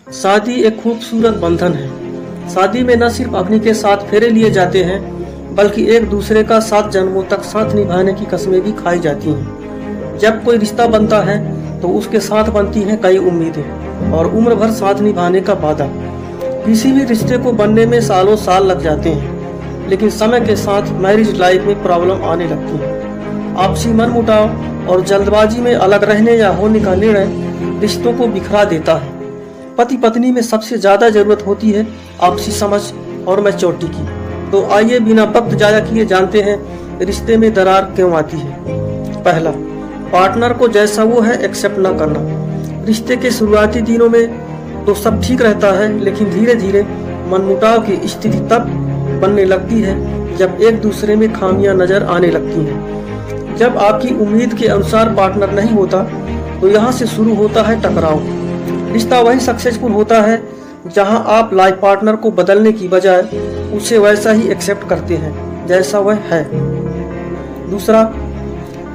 शादी एक खूबसूरत बंधन है। शादी में न सिर्फ अग्नि के साथ फेरे लिए जाते हैं, बल्कि एक दूसरे का 7 जन्मों तक साथ निभाने की कस्में भी खाई जाती हैं। जब कोई रिश्ता बनता है तो उसके साथ बनती हैं कई उम्मीदें और उम्र भर साथ निभाने का वादा। किसी भी रिश्ते को बनने में सालों साल लग जाते हैं, लेकिन समय के साथ मैरिज लाइफ में प्रॉब्लम आने लगती है। आपसी मनमुटाव और जल्दबाजी में अलग रहने या होने का निर्णय रिश्तों को बिखरा देता है। पति पत्नी में सबसे ज्यादा जरूरत होती है आपसी समझ और मैच्योरिटी की। तो आइए बिना वक्त जाया किए जानते हैं रिश्ते में दरार क्यों आती है। पहला, पार्टनर को जैसा वो है एक्सेप्ट ना करना। रिश्ते के शुरुआती दिनों में तो सब ठीक रहता है, लेकिन धीरे धीरे मनमुटाव की स्थिति तब बनने लगती है जब एक दूसरे में खामियां नजर आने लगती हैं। जब आपकी उम्मीद के अनुसार पार्टनर नहीं होता तो यहाँ से शुरू होता है टकराव। रिश्ता वही सक्सेसफुल होता है जहां आप लाइफ पार्टनर को बदलने की बजाय उसे वैसा ही एक्सेप्ट करते हैं जैसा वह है। दूसरा,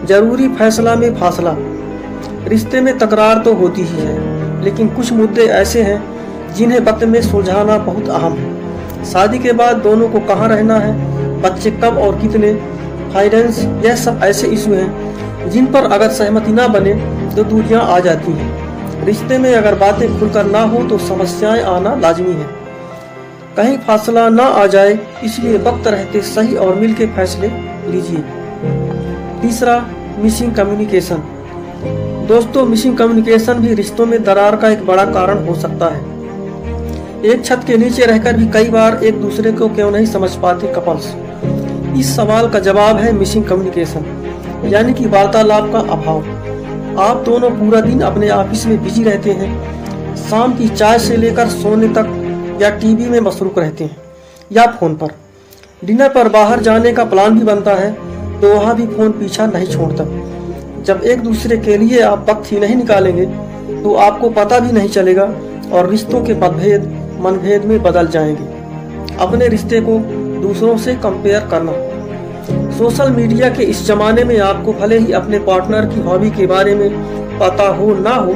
जरूरी फैसला में फासला। रिश्ते में तकरार तो होती ही है, लेकिन कुछ मुद्दे ऐसे हैं जिन्हें वक्त में सुलझाना बहुत अहम है। शादी के बाद दोनों को कहाँ रहना है, बच्चे कब और कितने, फाइनेंस, यह सब ऐसे इशू हैं जिन पर अगर सहमति ना बने तो दूरियां आ जाती हैं। रिश्ते में अगर बातें खुलकर ना हो तो समस्याएं आना लाजमी है। कहीं फासला ना आ जाए, इसलिए वक्त रहते सही और मिल के फैसले लीजिए। तीसरा, मिसिंग कम्युनिकेशन। दोस्तों, मिसिंग कम्युनिकेशन भी रिश्तों में दरार का एक बड़ा कारण हो सकता है। एक छत के नीचे रहकर भी कई बार एक दूसरे को क्यों नहीं समझ पाते कपल्स। इस सवाल का जवाब है मिसिंग कम्युनिकेशन, यानी कि वार्तालाप का अभाव। आप दोनों पूरा दिन अपने ऑफिस में बिजी रहते हैं, शाम की चाय से लेकर सोने तक या टीवी में मसरूफ रहते हैं या फोन पर। डिनर पर बाहर जाने का प्लान भी बनता है तो वहाँ भी फोन पीछा नहीं छोड़ता। जब एक दूसरे के लिए आप वक्त ही नहीं निकालेंगे तो आपको पता भी नहीं चलेगा और रिश्तों के मतभेद मनभेद में बदल जाएंगे। अपने रिश्ते को दूसरों से कंपेयर करना। सोशल मीडिया के इस जमाने में आपको भले ही अपने पार्टनर की हॉबी के बारे में पता हो ना हो,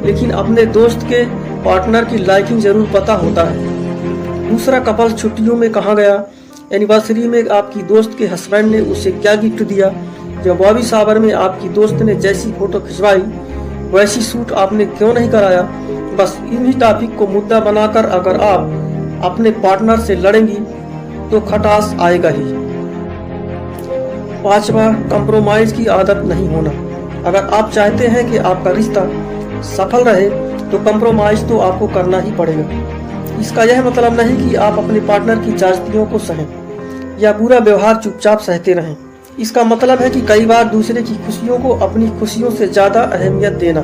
लेकिन अपने दोस्त के पार्टनर की लाइकिंग जरूर पता होता है। दूसरा कपल छुट्टियों में कहाँ गया, एनिवर्सरी में आपकी दोस्त के हस्बैंड ने उसे क्या गिफ्ट दिया, जब बॉबी शावर में आपकी दोस्त ने जैसी फोटो खिंचवाई वैसी शूट आपने क्यों नहीं कराया। बस इन्हीं टॉपिक को मुद्दा बनाकर अगर आप अपने पार्टनर से लड़ेंगी तो खटास आएगा ही। पांचवा, कंप्रोमाइज की आदत नहीं होना। अगर आप चाहते हैं कि आपका रिश्ता सफल रहे तो कंप्रोमाइज तो आपको करना ही पड़ेगा। इसका यह मतलब नहीं कि आप अपने पार्टनर की जातियों को सहें या बुरा व्यवहार चुपचाप सहते रहें। इसका मतलब है कि कई बार दूसरे की खुशियों को अपनी खुशियों से ज्यादा अहमियत देना,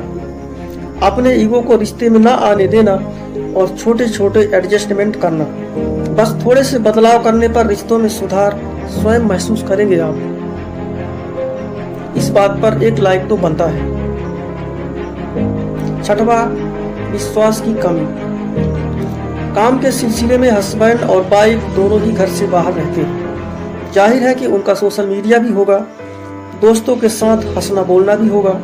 अपने ईगो को रिश्ते में न आने देना और छोटे छोटे एडजस्टमेंट करना। बस थोड़े से बदलाव करने पर रिश्तों में सुधार स्वयं महसूस करेंगे आप। इस बात पर एक लाइक तो बनता है। छठवां, विश्वास की कमी। काम के सिलसिले में हस्बैंड और वाइफ दोनों ही घर से बाहर रहते हैं। जाहिर है कि उनका सोशल मीडिया भी होगा, दोस्तों के साथ हंसना बोलना भी होगा।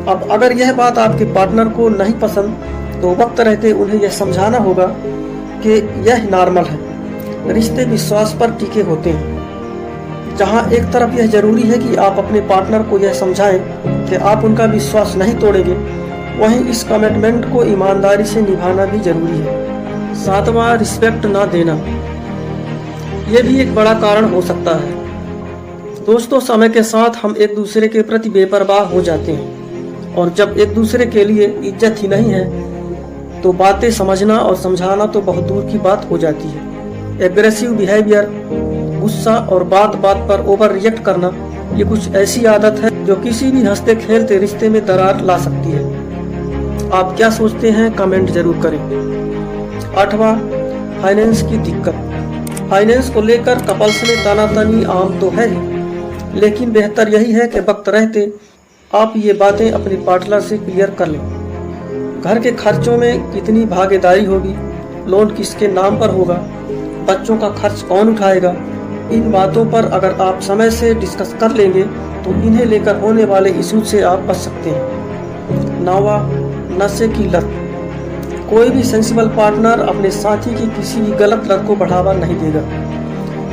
अब अगर यह बात आपके पार्टनर को नहीं पसंद तो वक्त रहते उन्हें यह समझाना होगा कि यह नॉर्मल है। रिश्ते विश्वास पर टिके होते हैं। जहां एक तरफ यह जरूरी है कि आप अपने पार्टनर को यह समझाएं कि आप उनका विश्वास नहीं तोड़ेंगे, वहीं इस कमिटमेंट को ईमानदारी से निभाना भी जरूरी है। सातवां, रिस्पेक्ट ना देना। यह भी एक बड़ा कारण हो सकता है। दोस्तों, समय के साथ हम एक दूसरे के प्रति बेपरवाह हो जाते हैं और जब एक दूसरे के लिए इज्जत ही नहीं है तो बातें समझना और समझाना तो बहुत दूर की बात हो जाती है। एग्रेसिव बिहेवियर, गुस्सा और बात बात पर ओवर रिएक्ट करना, ये कुछ ऐसी आदत है जो किसी भी हंसते खेलते रिश्ते में दरार ला सकती है। आप क्या सोचते हैं, कमेंट जरूर करें। आठवां, फाइनेंस की दिक्कत। फाइनेंस को लेकर कपल्स में तानातनी आम तो है ही, लेकिन बेहतर यही है कि वक्त रहते आप ये बातें अपने पार्टनर से क्लियर कर लें। घर के खर्चों में कितनी भागीदारी होगी, लोन किसके नाम पर होगा, बच्चों का खर्च कौन उठाएगा, इन बातों पर अगर आप समय से डिस्कस कर लेंगे तो इन्हें लेकर होने वाले इशू से आप बच सकते हैं। नौवां, नशे की लत। कोई भी सेंसिबल पार्टनर अपने साथी की किसी भी गलत लत को बढ़ावा नहीं देगा,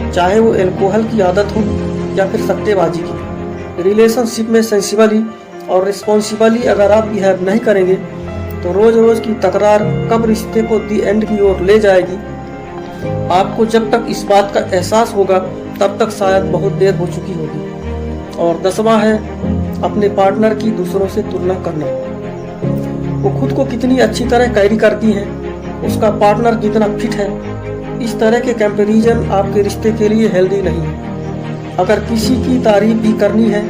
चाहे वो अल्कोहल की आदत हो या फिर सट्टेबाजी की। रिलेशनशिप में सेंसिबली और रिस्पॉन्सिबली अगर आप बिहेव नहीं करेंगे तो रोज रोज की तकरार कब रिश्ते को दी एंड की ओर ले जाएगी। आपको जब तक इस बात का एहसास होगा तब तक शायद बहुत देर हो चुकी होगी। और 10वां है अपने पार्टनर की दूसरों से तुलना करना। वो खुद को कितनी अच्छी तरह कैरी करती है, उसका पार्टनर कितना फिट है, इस तरह के कंपैरिजन आपके रिश्ते के लिए हेल्दी नहीं है। अगर किसी की तारीफ भी करनी है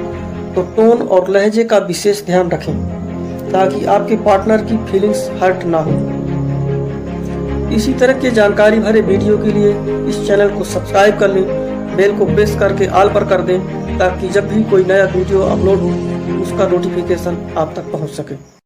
तो टोन और लहजे का विशेष ध्यान रखें ताकि आपके पार्टनर की फीलिंग्स हर्ट ना हो। इसी तरह के जानकारी भरे वीडियो के लिए इस चैनल को सब्सक्राइब कर लें, बेल को प्रेस करके ऑल पर कर दें ताकि जब भी कोई नया वीडियो अपलोड हो उसका नोटिफिकेशन आप तक पहुंच सके।